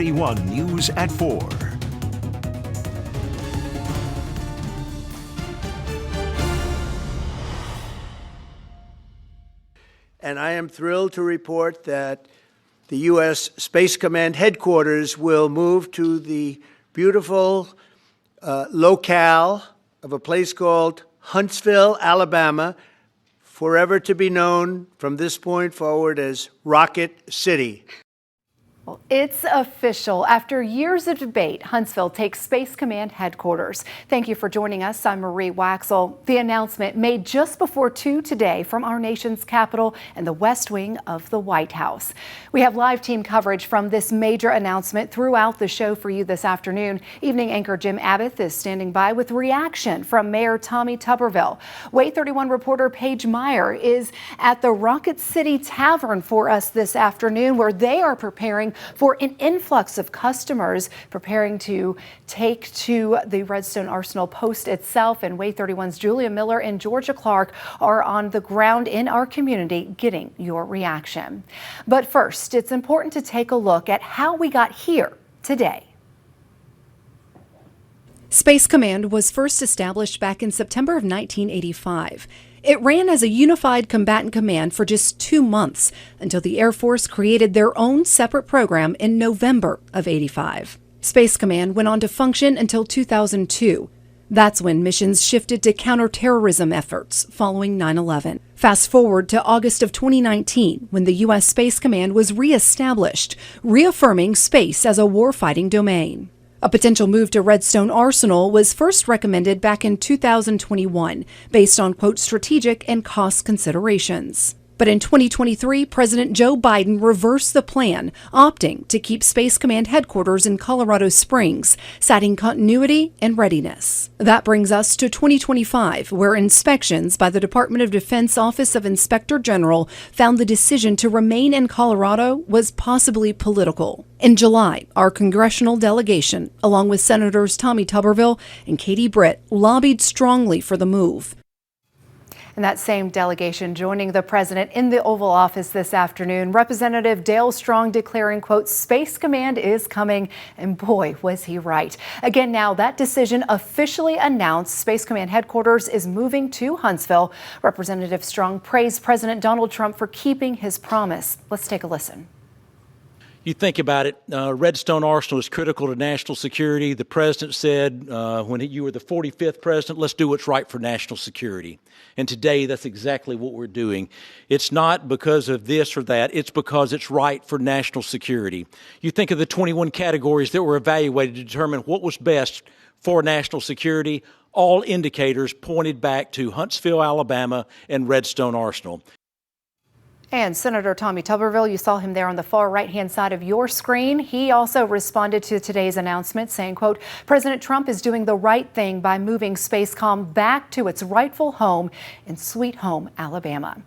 31 News at 4. And I am thrilled to report that the U.S. Space Command headquarters will move to the beautiful locale of a place called Huntsville, Alabama, forever to be known from this point forward as Rocket City. Well, it's official. After years of debate, Huntsville takes Space Command headquarters. Thank you for joining us. I'm Marie Waxel. The announcement made just before 2 today from our nation's capital and the West Wing of the White House. We have live team coverage from this major announcement throughout the show for you this afternoon. Evening anchor Jim Abbott is standing by with reaction from Mayor Tommy Tuberville. Way 31 reporter Paige Meyer is at the Rocket City Tavern for us this afternoon, where they are preparing for an influx of customers preparing to take to the Redstone Arsenal Post itself. And Way 31's Julia Miller and Georgia Clark are on the ground in our community getting your reaction. But first, it's important to take a look at how we got here today. Space Command was first established back in September of 1985. It ran as a unified combatant command for just 2 months until the Air Force created their own separate program in November of '85. Space Command went on to function until 2002. That's when missions shifted to counterterrorism efforts following 9/11. Fast forward to August of 2019, when the U.S. Space Command was reestablished, reaffirming space as a warfighting domain. A potential move to Redstone Arsenal was first recommended back in 2021, based on, quote, strategic and cost considerations. But in 2023, President Joe Biden reversed the plan, opting to keep Space Command headquarters in Colorado Springs, citing continuity and readiness. That brings us to 2025, where inspections by the Department of Defense Office of Inspector General found the decision to remain in Colorado was possibly political. In July, our congressional delegation, along with Senators Tommy Tuberville and Katie Britt, lobbied strongly for the move. And that same delegation joining the president in the Oval Office this afternoon, Representative Dale Strong declaring, quote, Space Command is coming. And boy, was he right. Again, now that decision officially announced. Space Command headquarters is moving to Huntsville. Representative Strong praised President Donald Trump for keeping his promise. Let's take a listen. You think about it, Redstone Arsenal is critical to national security. The president said when you were the 45th president, let's do what's right for national security. And today, that's exactly what we're doing. It's not because of this or that. It's because it's right for national security. You think of the 21 categories that were evaluated to determine what was best for national security. All indicators pointed back to Huntsville, Alabama, and Redstone Arsenal. And Senator Tommy Tuberville, you saw him there on the far right-hand side of your screen. He also responded to today's announcement saying, quote, President Trump is doing the right thing by moving SpaceCom back to its rightful home in Sweet Home, Alabama.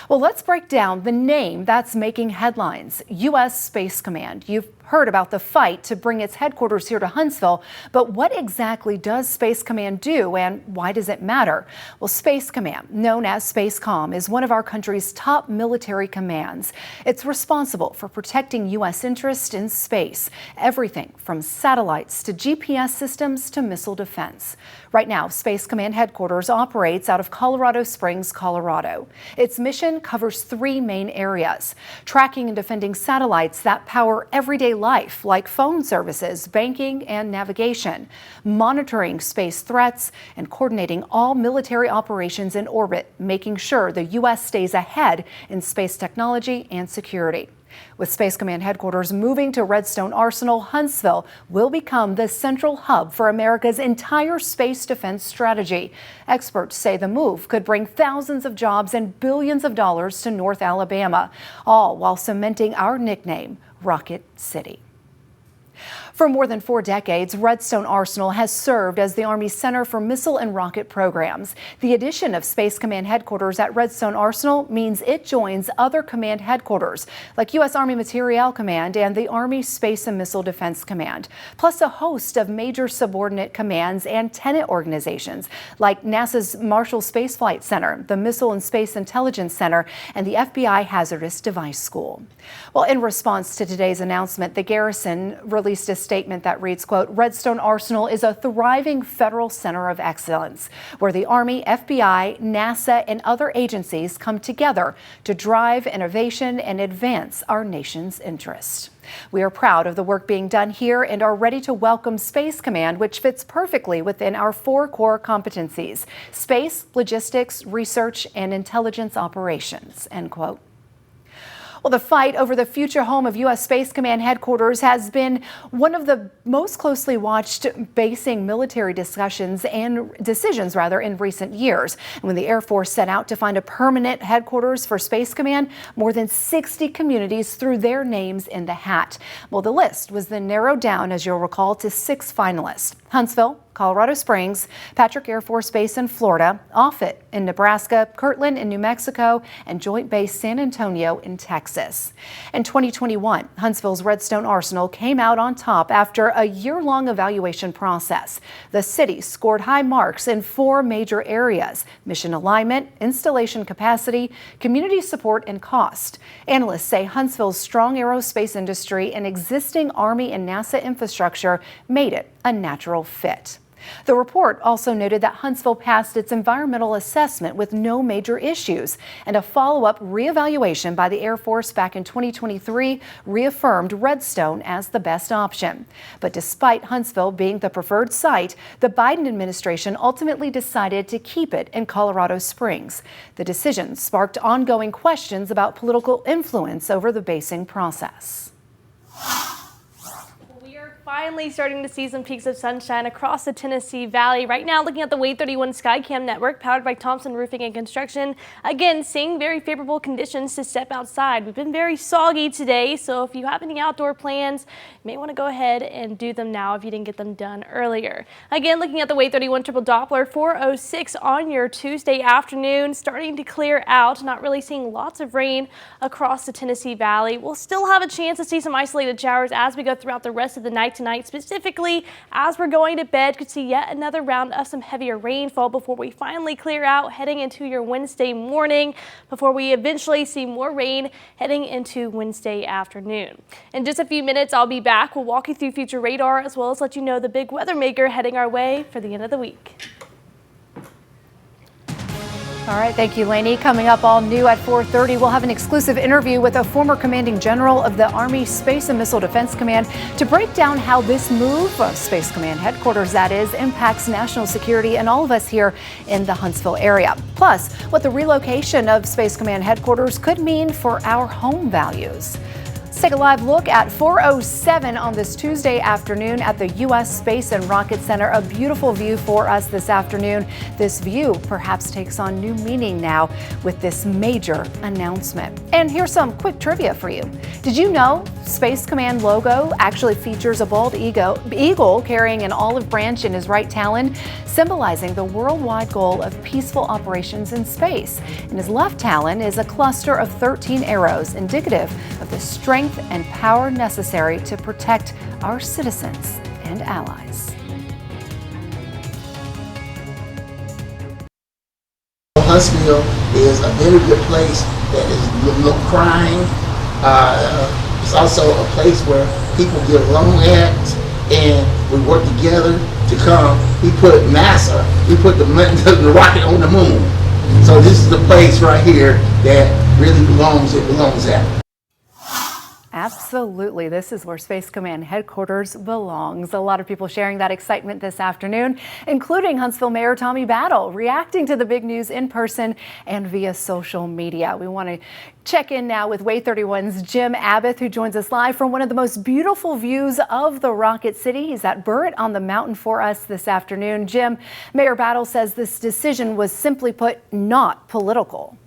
Well, let's break down the name that's making headlines, U.S. Space Command. You've heard about the fight to bring its headquarters here to Huntsville, but what exactly does Space Command do and why does it matter? Well, Space Command, known as SpaceCom, is one of our country's top military commands. It's responsible for protecting U.S. interests in space, everything from satellites to GPS systems to missile defense. Right now, Space Command headquarters operates out of Colorado Springs, Colorado. Its mission covers 3 main areas: tracking and defending satellites that power everyday life, like phone services, banking, and navigation, monitoring space threats, and coordinating all military operations in orbit, making sure the U.S. stays ahead in space technology and security. With Space Command headquarters moving to Redstone Arsenal, Huntsville will become the central hub for America's entire space defense strategy. Experts say the move could bring thousands of jobs and billions of dollars to North Alabama, all while cementing our nickname, Rocket City. For more than 4 decades, Redstone Arsenal has served as the Army's Center for Missile and Rocket Programs. The addition of Space Command headquarters at Redstone Arsenal means it joins other command headquarters like U.S. Army Materiel Command and the Army Space and Missile Defense Command, plus a host of major subordinate commands and tenant organizations like NASA's Marshall Space Flight Center, the Missile and Space Intelligence Center, and the FBI Hazardous Device School. Well, in response to today's announcement, the garrison released a statement that reads, quote, Redstone Arsenal is a thriving federal center of excellence where the Army, FBI, NASA, and other agencies come together to drive innovation and advance our nation's interests. We are proud of the work being done here and are ready to welcome Space Command, which fits perfectly within our 4 core competencies: space, logistics, research, and intelligence operations, end quote. Well, the fight over the future home of U.S. Space Command headquarters has been one of the most closely watched basing military decisions in recent years. And when the Air Force set out to find a permanent headquarters for Space Command, more than 60 communities threw their names in the hat. Well, the list was then narrowed down, as you'll recall, to 6 finalists: Huntsville, Colorado Springs, Patrick Air Force Base in Florida, Offutt in Nebraska, Kirtland in New Mexico, and Joint Base San Antonio in Texas. In 2021, Huntsville's Redstone Arsenal came out on top after a year-long evaluation process. The city scored high marks in 4 major areas: mission alignment, installation capacity, community support, and cost. Analysts say Huntsville's strong aerospace industry and existing Army and NASA infrastructure made it a natural fit. The report also noted that Huntsville passed its environmental assessment with no major issues, and a follow-up reevaluation by the Air Force back in 2023 reaffirmed Redstone as the best option. But despite Huntsville being the preferred site, the Biden administration ultimately decided to keep it in Colorado Springs. The decision sparked ongoing questions about political influence over the basing process. Finally starting to see some peaks of sunshine across the Tennessee Valley. Right now, looking at the Wave 31 Skycam network powered by Thompson Roofing and Construction. Again, seeing very favorable conditions to step outside. We've been very soggy today, so if you have any outdoor plans, you may want to go ahead and do them now if you didn't get them done earlier. Again, looking at the Wave 31 Triple Doppler, 4:06 on your Tuesday afternoon, starting to clear out. Not really seeing lots of rain across the Tennessee Valley. We'll still have a chance to see some isolated showers as we go throughout the rest of the night tonight. Specifically, as we're going to bed, could see yet another round of some heavier rainfall before we finally clear out heading into your Wednesday morning, before we eventually see more rain heading into Wednesday afternoon. In just a few minutes, I'll be back. We'll walk you through future radar as well as let you know the big weather maker heading our way for the end of the week. All right, thank you, Lainey. Coming up all new at 4:30, we'll have an exclusive interview with a former commanding general of the Army Space and Missile Defense Command to break down how this move of Space Command headquarters, that is, impacts national security and all of us here in the Huntsville area. Plus, what the relocation of Space Command headquarters could mean for our home values. Let's take a live look at 4:07 on this Tuesday afternoon at the U.S. Space and Rocket Center. A beautiful view for us this afternoon. This view perhaps takes on new meaning now with this major announcement. And here's some quick trivia for you. Did you know Space Command logo actually features a bald eagle carrying an olive branch in his right talon, symbolizing the worldwide goal of peaceful operations in space? In his left talon is a cluster of 13 arrows, indicative of the strength and power necessary to protect our citizens and allies. Huntsville is a very good place that is low crime. It's also a place where people get along at, and we work together to come. We put NASA, we put the rocket on the moon. So this is the place right here that really belongs at. Absolutely. This is where Space Command headquarters belongs. A lot of people sharing that excitement this afternoon, including Huntsville Mayor Tommy Battle, reacting to the big news in person and via social media. We want to check in now with Wave 31's Jim Abbott, who joins us live from one of the most beautiful views of the Rocket City. He's at Burritt on the Mountain for us this afternoon. Jim, Mayor Battle says this decision was simply put not political.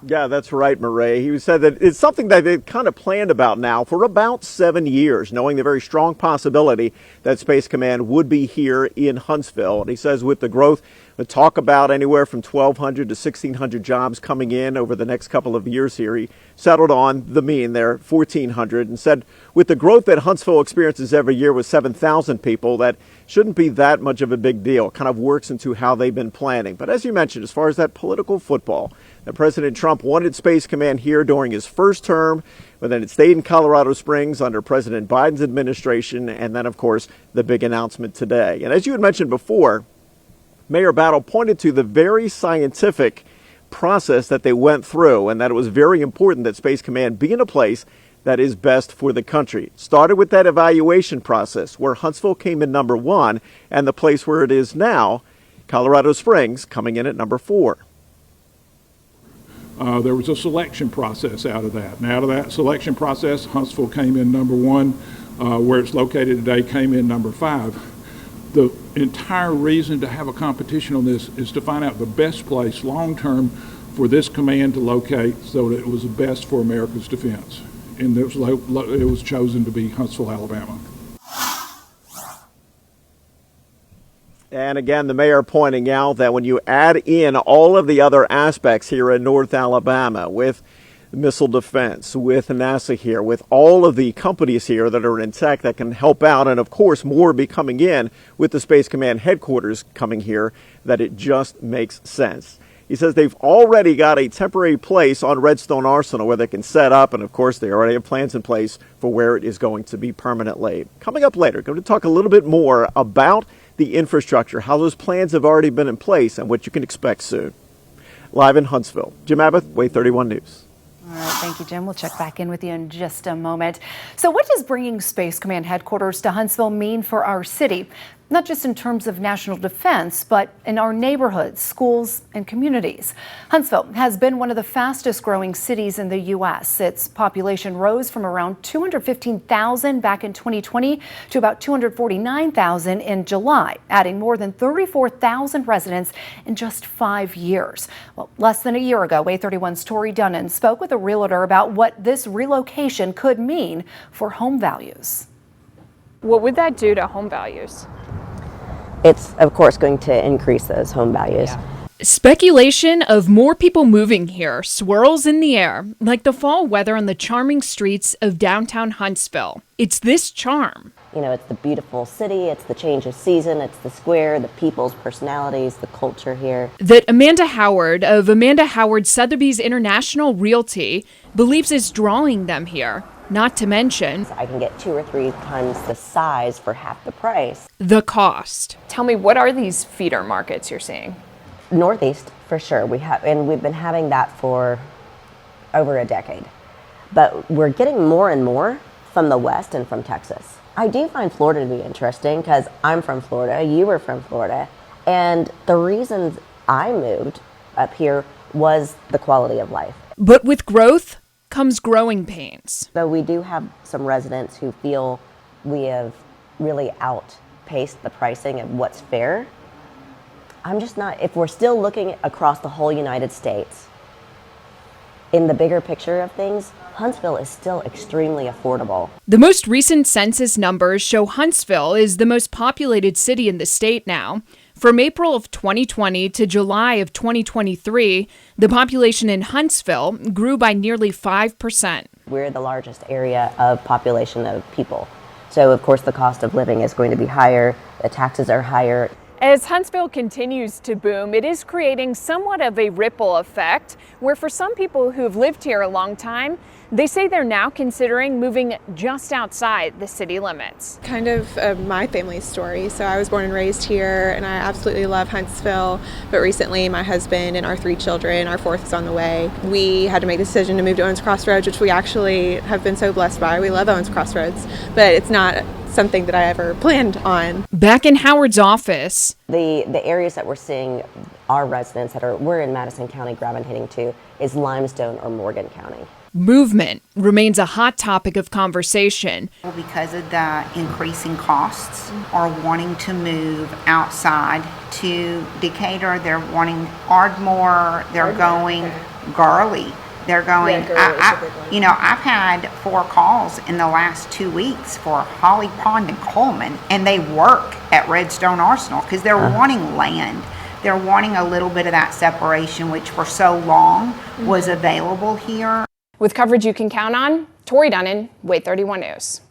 Yeah, that's right, Murray. He said that it's something that they've kind of planned about now for about 7 years, knowing the very strong possibility that Space Command would be here in Huntsville. And he says with the growth, we talk about anywhere from 1,200 to 1,600 jobs coming in over the next couple of years here. He settled on the mean there, 1,400, and said with the growth that Huntsville experiences every year with 7,000 people, that shouldn't be that much of a big deal. It kind of works into how they've been planning. But as you mentioned, as far as that political football, that President Trump wanted Space Command here during his first term, but then it stayed in Colorado Springs under President Biden's administration, and then, of course, the big announcement today. And as you had mentioned before, Mayor Battle pointed to the very scientific process that they went through, and that it was very important that Space Command be in a place that is best for the country. It started with that evaluation process where Huntsville came in number 1, and the place where it is now, Colorado Springs, coming in at number 4. There was a selection process out of that. And out of that selection process, Huntsville came in number 1. Where it's located today came in number 5. The entire reason to have a competition on this is to find out the best place long-term for this command to locate so that it was the best for America's defense. And it was chosen to be Huntsville, Alabama. And again, the mayor pointing out that when you add in all of the other aspects here in North Alabama with missile defense, with NASA here, with all of the companies here that are in tech that can help out, and of course more be coming in with the Space Command headquarters coming here, that it just makes sense. He says they've already got a temporary place on Redstone Arsenal where they can set up, and of course they already have plans in place for where it is going to be permanently. Coming up later, going to talk a little bit more about the infrastructure, how those plans have already been in place, and what you can expect soon. Live in Huntsville, Jim Abbott, Way 31 News. All right, thank you, Jim. We'll check back in with you in just a moment. So what does bringing Space Command headquarters to Huntsville mean for our city? Not just in terms of national defense, but in our neighborhoods, schools, and communities. Huntsville has been one of the fastest growing cities in the U.S. Its population rose from around 215,000 back in 2020 to about 249,000 in July, adding more than 34,000 residents in just 5 years. Well, less than a year ago, Way 31's Tori Dunnan spoke with a realtor about what this relocation could mean for home values. What would that do to home values? It's, of course, going to increase those home values. Yeah. Speculation of more people moving here swirls in the air, like the fall weather on the charming streets of downtown Huntsville. It's this charm. You know, it's the beautiful city, it's the change of season, it's the square, the people's personalities, the culture here. That Amanda Howard of Amanda Howard Sotheby's International Realty believes is drawing them here. Not to mention, I can get 2 or 3 times the size for half the price. The cost. Tell me, what are these feeder markets you're seeing? Northeast, for sure. We've been having that for over a decade. But we're getting more and more from the West and from Texas. I do find Florida to be interesting because I'm from Florida, you were from Florida, and the reason I moved up here was the quality of life. But with growth comes growing pains. So we do have some residents who feel we have really outpaced the pricing of what's fair. I'm just not, if we're still looking across the whole United States, in the bigger picture of things, Huntsville is still extremely affordable. The most recent census numbers show Huntsville is the most populated city in the state now. From April of 2020 to July of 2023, the population in Huntsville grew by nearly 5%. We're the largest area of population of people. So, of course, the cost of living is going to be higher, the taxes are higher. As Huntsville continues to boom, it is creating somewhat of a ripple effect, where for some people who've lived here a long time, they say they're now considering moving just outside the city limits. Kind of my family's story. So I was born and raised here, and I absolutely love Huntsville. But recently, my husband and our 3 children, our 4th is on the way. We had to make the decision to move to Owens Crossroads, which we actually have been so blessed by. We love Owens Crossroads, but it's not something that I ever planned on. Back in Howard's office, The areas that we're seeing our residents we're in Madison County gravitating to is Limestone or Morgan County. movement remains a hot topic of conversation. Because of the increasing costs, are wanting to move outside to Decatur. They're wanting Ardmore. They're going Gurley. They're going. I've had 4 calls in the last 2 weeks for Holly Pond and Coleman, and they work at Redstone Arsenal because they're wanting land. They're wanting a little bit of that separation, which for so long was available here. With coverage you can count on, Tori Dunnan, WAIT 31 News.